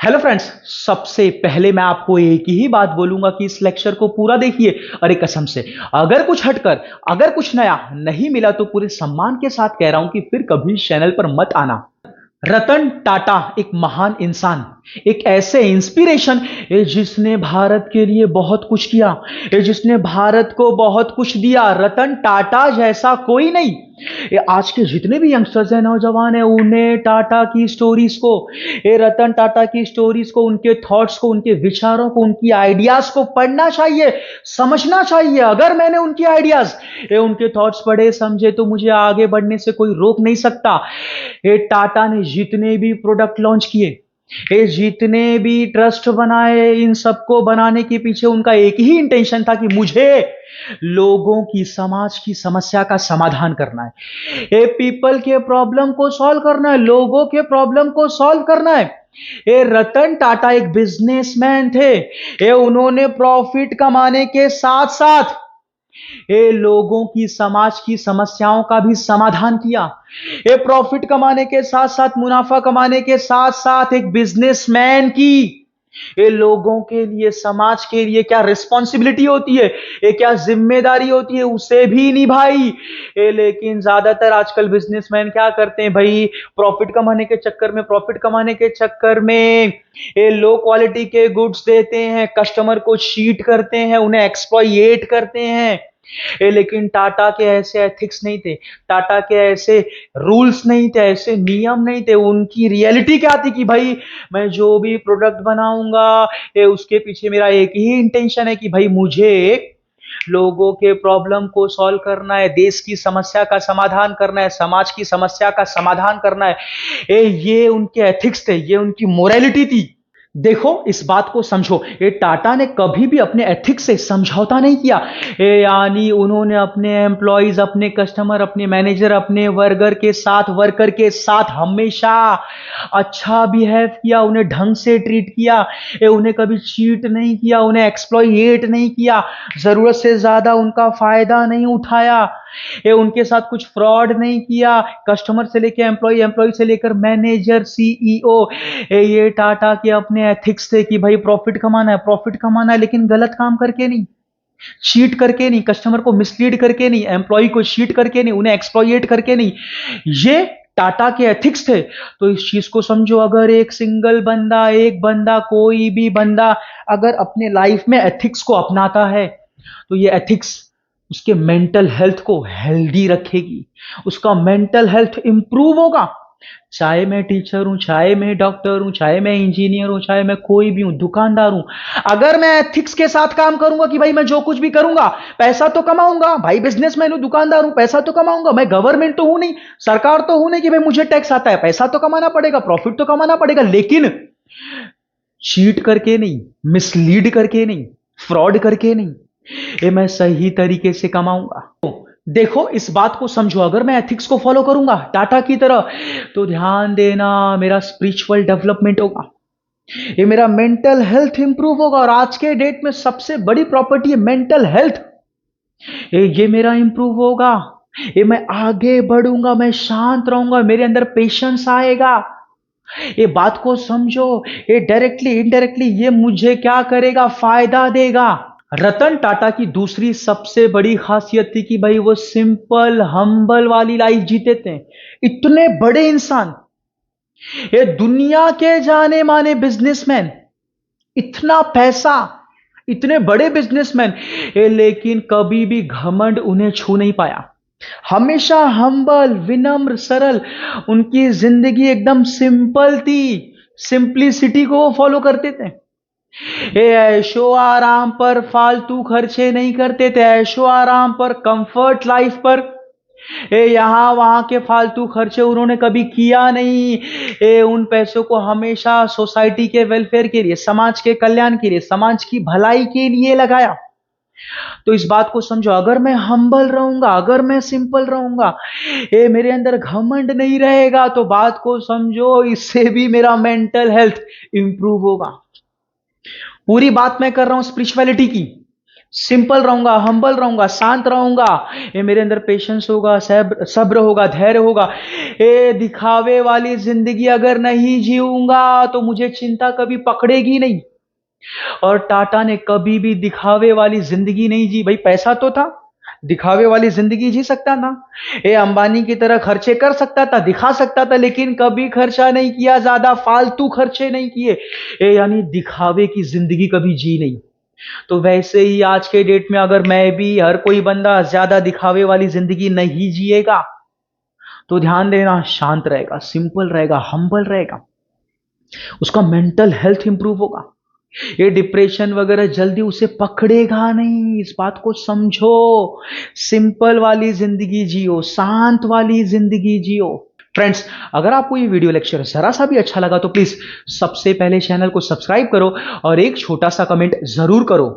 Hello friends. सबसे पहले मैं आपको एक ही बात बोलूंगा कि इस लेक्चर को पूरा देखिए। अरे कसम से, अगर कुछ हटकर, अगर कुछ नया नहीं मिला तो पूरे सम्मान के साथ कह रहा हूं कि फिर कभी चैनल पर मत आना। रतन टाटा एक महान इंसान, एक ऐसे इंस्पिरेशन जिसने भारत के लिए बहुत कुछ किया, जिसने भारत को बहुत कुछ दिया। रतन टाटा जैसा कोई नहीं। ये आज के जितने भी यंगस्टर्स हैं, नौजवान हैं, उन्हें टाटा की स्टोरीज को, ये रतन टाटा की स्टोरीज को, उनके थॉट्स को, उनके विचारों को, उनकी आइडियाज को पढ़ना चाहिए, समझना चाहिए। अगर मैंने उनकी आइडियाज, ये उनके थॉट्स पढ़े समझे तो मुझे आगे बढ़ने से कोई रोक नहीं सकता। ये टाटा ने जितने भी प्रोडक्ट लॉन्च किए, ये जितने भी ट्रस्ट बनाए, इन सबको बनाने के पीछे उनका एक ही इंटेंशन था कि मुझे लोगों की, समाज की समस्या का समाधान करना है। ये पीपल के प्रॉब्लम को सॉल्व करना है, लोगों के प्रॉब्लम को सॉल्व करना है। ये रतन टाटा एक बिजनेसमैन थे। ये उन्होंने प्रॉफिट कमाने के साथ साथ ये लोगों की, समाज की समस्याओं का भी समाधान किया। ये प्रॉफिट कमाने के साथ साथ, मुनाफा कमाने के साथ साथ एक बिजनेसमैन की, ये लोगों के लिए, समाज के लिए क्या रिस्पॉन्सिबिलिटी होती है, ये क्या जिम्मेदारी होती है, उसे भी निभाई। ये लेकिन ज्यादातर आजकल बिजनेसमैन क्या करते हैं भाई, प्रॉफिट कमाने के चक्कर में, प्रॉफिट कमाने के चक्कर में ये लो क्वालिटी के गुड्स देते हैं, कस्टमर को चीट करते हैं, उन्हें एक्सप्लॉइट करते हैं। ये लेकिन टाटा के ऐसे एथिक्स नहीं थे, टाटा के ऐसे रूल्स नहीं थे, ऐसे नियम नहीं थे। उनकी रियलिटी क्या थी कि भाई मैं जो भी प्रोडक्ट बनाऊंगा, ये उसके पीछे मेरा एक ही इंटेंशन है कि भाई मुझे लोगों के प्रॉब्लम को सॉल्व करना है, देश की समस्या का समाधान करना है, समाज की समस्या का समाधान करना है। ये उनके एथिक्स थे, ये उनकी मोरालिटी थी। देखो, इस बात को समझो, ये टाटा ने कभी भी अपने एथिक्स से समझौता नहीं किया। यानी उन्होंने अपने एम्प्लॉइज, अपने कस्टमर, अपने मैनेजर, अपने वर्कर के साथ हमेशा अच्छा बिहेव किया, उन्हें ढंग से ट्रीट किया। ये उन्हें कभी चीट नहीं किया, उन्हें एक्सप्लॉइट नहीं किया, जरूरत से ज्यादा उनका फायदा नहीं उठाया। ये उनके साथ कुछ फ्रॉड नहीं किया, कस्टमर से लेकर एम्प्लॉय, एम्प्लॉय से लेकर मैनेजर, सीईओ। ये टाटा के अपने एथिक्स थे कि भाई प्रॉफिट कमाना है, प्रॉफिट कमाना है, लेकिन गलत काम करके नहीं, चीट करके नहीं, कस्टमर को मिसलीड करके नहीं, एम्प्लॉय को चीट करके नहीं, उन्हें एक्सप्लॉइट करके नहीं। ये टाटा के एथिक्स थे। तो इस चीज को समझो, अगर एक सिंगल बंदा, एक बंदा, कोई भी बंदा अगर अपने लाइफ में एथिक्स को अपनाता है तो ये एथिक्स उसके मेंटल हेल्थ को हेल्दी रखेगी, उसका मेंटल हेल्थ इंप्रूव होगा। चाहे मैं टीचर हूं, चाहे मैं डॉक्टर हूं, चाहे मैं इंजीनियर हूं, चाहे मैं कोई भी हूं, दुकानदार हूं, अगर मैं एथिक्स के साथ काम करूंगा कि भाई मैं जो कुछ भी करूंगा पैसा तो कमाऊंगा, भाई बिजनेसमैन हूं, दुकानदार हूं, पैसा तो कमाऊंगा, मैं गवर्नमेंट तो हूं नहीं, सरकार तो हूं नहीं कि भाई मुझे टैक्स आता है, पैसा तो कमाना पड़ेगा, प्रॉफिट तो कमाना पड़ेगा, लेकिन चीट करके नहीं, मिसलीड करके नहीं, फ्रॉड करके नहीं, ये मैं सही तरीके से कमाऊंगा। देखो, इस बात को समझो, अगर मैं एथिक्स को फॉलो करूंगा टाटा की तरह, तो ध्यान देना, मेरा स्पिरिचुअल डेवलपमेंट होगा, ये मेरा मेंटल हेल्थ इंप्रूव होगा। और आज के डेट में सबसे बड़ी प्रॉपर्टी है मेंटल हेल्थ। ये मेरा इंप्रूव होगा, ये मैं आगे बढ़ूंगा, मैं शांत रहूंगा, मेरे अंदर पेशेंस आएगा। ये बात को समझो, ये डायरेक्टली इनडायरेक्टली ये मुझे क्या करेगा, फायदा देगा। रतन टाटा की दूसरी सबसे बड़ी खासियत थी कि भाई वो सिंपल, हम्बल वाली लाइफ जीते थे। इतने बड़े इंसान, ये दुनिया के जाने माने बिजनेसमैन, इतना पैसा, इतने बड़े बिजनेसमैन, ये लेकिन कभी भी घमंड उन्हें छू नहीं पाया। हमेशा हम्बल, विनम्र, सरल, उनकी जिंदगी एकदम सिंपल थी। सिंप्लिसिटी को वो फॉलो करते थे। ये ऐशो आराम पर फालतू खर्चे नहीं करते थे, ऐशो आराम पर, कंफर्ट लाइफ पर, ये यहां वहां के फालतू खर्चे उन्होंने कभी किया नहीं। ये उन पैसों को हमेशा सोसाइटी के वेलफेयर के लिए, समाज के कल्याण के लिए, समाज की भलाई के लिए लगाया। तो इस बात को समझो, अगर मैं हम्बल रहूंगा, अगर मैं सिंपल रहूंगा, ये मेरे अंदर घमंड नहीं रहेगा, तो बात को समझो, इससे भी मेरा मेंटल हेल्थ इंप्रूव होगा। पूरी बात मैं कर रहा हूं स्पिरिचुअलिटी की, सिंपल रहूंगा, हम्बल रहूंगा, शांत रहूंगा, ये मेरे अंदर पेशेंस होगा, सब्र होगा, धैर्य होगा, ये दिखावे वाली जिंदगी अगर नहीं जीऊंगा तो मुझे चिंता कभी पकड़ेगी नहीं। और टाटा ने कभी भी दिखावे वाली जिंदगी नहीं जी। भाई पैसा तो था, दिखावे वाली जिंदगी जी सकता था, ये अंबानी की तरह खर्चे कर सकता था, दिखा सकता था, लेकिन कभी खर्चा नहीं किया, ज्यादा फालतू खर्चे नहीं किए, ये यानी दिखावे की जिंदगी कभी जी नहीं। तो वैसे ही आज के डेट में अगर मैं भी, हर कोई बंदा ज्यादा दिखावे वाली जिंदगी नहीं जिएगा तो ध्यान देना, शांत रहेगा, सिंपल रहेगा, हम्बल रहेगा, उसका मेंटल हेल्थ इंप्रूव होगा, ये डिप्रेशन वगैरह जल्दी उसे पकड़ेगा नहीं। इस बात को समझो, सिंपल वाली जिंदगी जियो, शांत वाली जिंदगी जियो। फ्रेंड्स, अगर आपको ये वीडियो लेक्चर जरा सा भी अच्छा लगा तो प्लीज सबसे पहले चैनल को सब्सक्राइब करो और एक छोटा सा कमेंट जरूर करो।